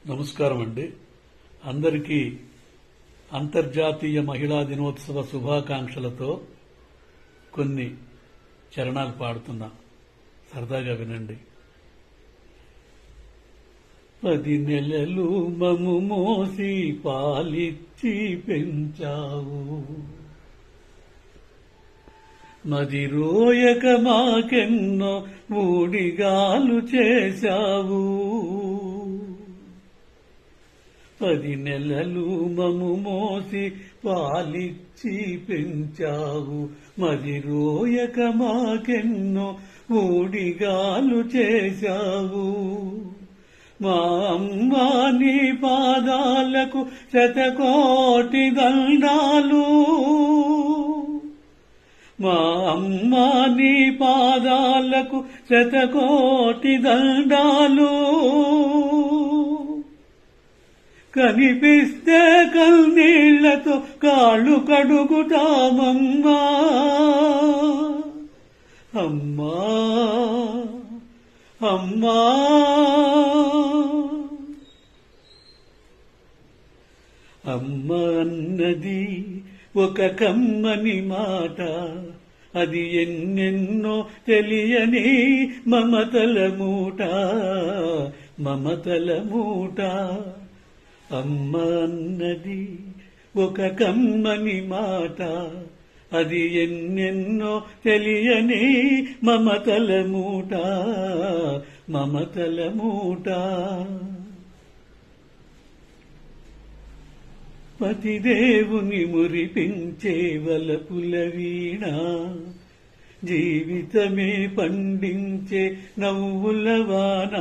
నమస్కారం అండి. అందరికీ అంతర్జాతీయ మహిళా దినోత్సవ శుభాకాంక్షలతో కొన్ని చరణాలు పాడుతున్నా, సరదాగా వినండి. 10 నెలలు మము మోసి పాలిచ్చి పెంచావు, మది రోయక మాకెన్నో మూడిగాలు చేశావు. 10 నెలలు మము మోసి పాలిచ్చి పెంచావు, మది రోయక మాకెన్నో మూడిగాలు చేశావు. మా అమ్మా నీ పాదాలకు శతకోటి దండాలు, మా అమ్మా నీ పాదాలకు శతకోటి దండాలు. కనిపిస్తే కన్నీళ్లతో కాళ్ళు కడుగుతామమ్మా. అమ్మా అమ్మా అమ్మ అన్నది ఒక కమ్మని మాట, అది ఎన్నెన్నో తెలియని మమతల మూట, మమతల మూట. అమ్మ అన్నది ఒక కమ్మని మాట, అది ఎన్నెన్నో తెలియని మమతల మూట, మమతల మూట. పతిదేవుని మురిపించే వలపుల వీణ, జీవితమే పండించే నవ్వుల వాన.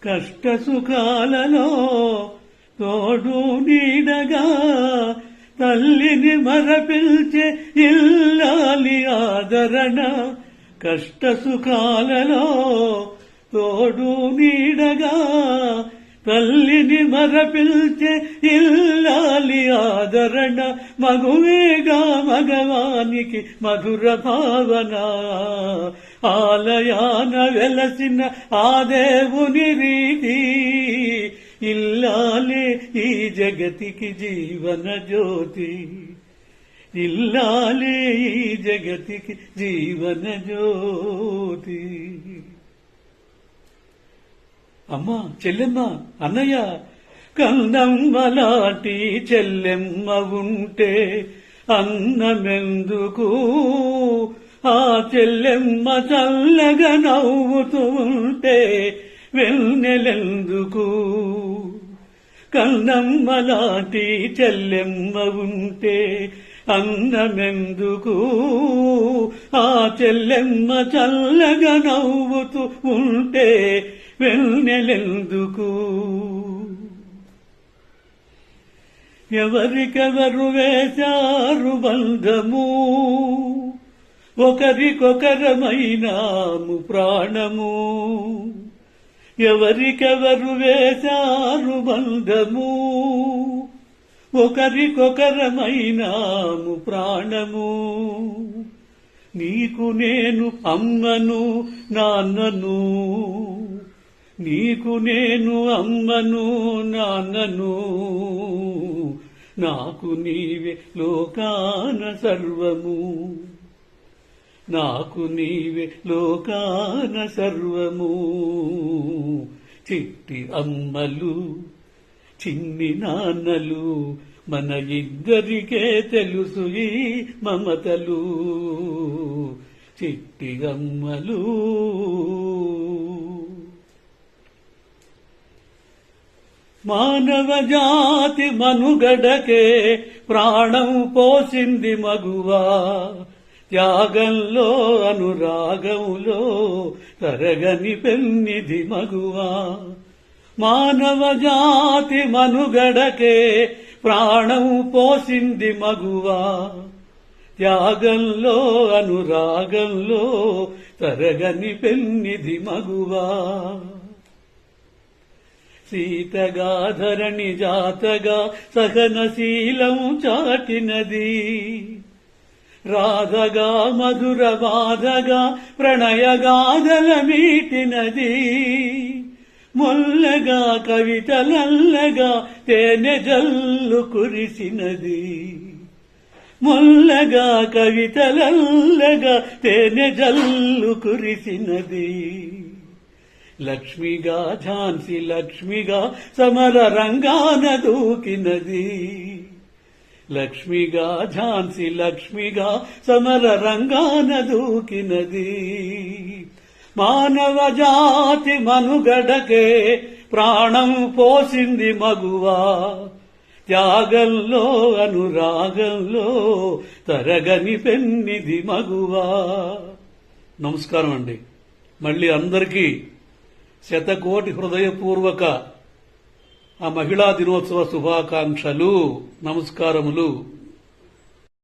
కష్ట సుఖాలలో తోడు నీడగా తల్లిని మరపిల్చే ఇల్లాలి ఆదరణ. కష్ట సుఖాలలో తోడు నీడగా తల్లిని మరపిల్చే ఇల్లాలి ఆదరణ. మగువేగా మగవానికి మధుర భావన, ఆలయాన వెలసిన ఆ దేవుని రీతి. ఇల్లాలే ఈ జగతికి జీవన జ్యోతి, ఇల్లాలే ఈ జగతికి జీవన జ్యోతి. అమ్మా, చెల్లెమ్మ, అన్నయ్య, కన్నమ్మలాంటి చెల్లెమ్మ ఉంటే అన్నమెందుకు? ఆ చెల్లెమ్మ చల్లగా నవ్వుతూ ఉంటే వెన్నెలెందుకు? కన్నమ్మలాంటి చెల్లెమ్మ ఉంటే అన్నమెందుకు? ఆ చెల్లెమ్మ చల్లగా నవ్వుతూ ఉంటే వెన్నెలెందుకు? ఎవరికెవరు వేశారు బంధము, ఒకరికొకరమైనాము ప్రాణము. ఎవరికెవరు వేశారు బంధము, ఒకరికొకరమైనాము ప్రాణము. నీకు నేను అమ్మను నాన్నను, నీకు నేను అమ్మను నాన్నను. నాకు నీవే లోకాన సర్వము, నాకు నీవే లోకాన సర్వము. చిట్టి అమ్మలు చిన్ని నాన్నలు, మన ఇద్దరికే తెలుసు ఈ మమతలు. చిట్టి అమ్మలు. మానవ జాతి మనుగడకే ప్రాణం పోసింది మగువా, త్యాగంలో అనురాగంలో తరగని పెన్నిధి మగువా. మానవ జాతి మనుగడకే ప్రాణం పోసింది మగువా, త్యాగంలో అనురాగంలో తరగని పెన్నిధి మగువా. సీతగా ధరణి జాతగా సహనశీలం చాటినది, రాధగా మధుర బాధగా ప్రణయగాథల మీటినది. మొల్లగా కవితలల్లగా తేనె జల్లు కురిసినది. మొల్లగా కవితలల్లగా తేనె జల్లు కురిసినది. లక్ష్మిగా ఝాన్సీ లక్ష్మిగా సమర రంగాన దూకినది. లక్ష్మిగా ఝాన్సీ లక్ష్మిగా సమర రంగాన దూకినది. మానవ జాతి మనుగడకే ప్రాణం పోసింది మగువా. త్యాగంలో అనురాగంలో తరగని పెన్నిది మగువా. నమస్కారం అండి. మళ్ళీ అందరికీ శతకోటి హృదయపూర్వక ఆ మహిళా దినోత్సవ శుభాకాంక్షలు, నమస్కారములు.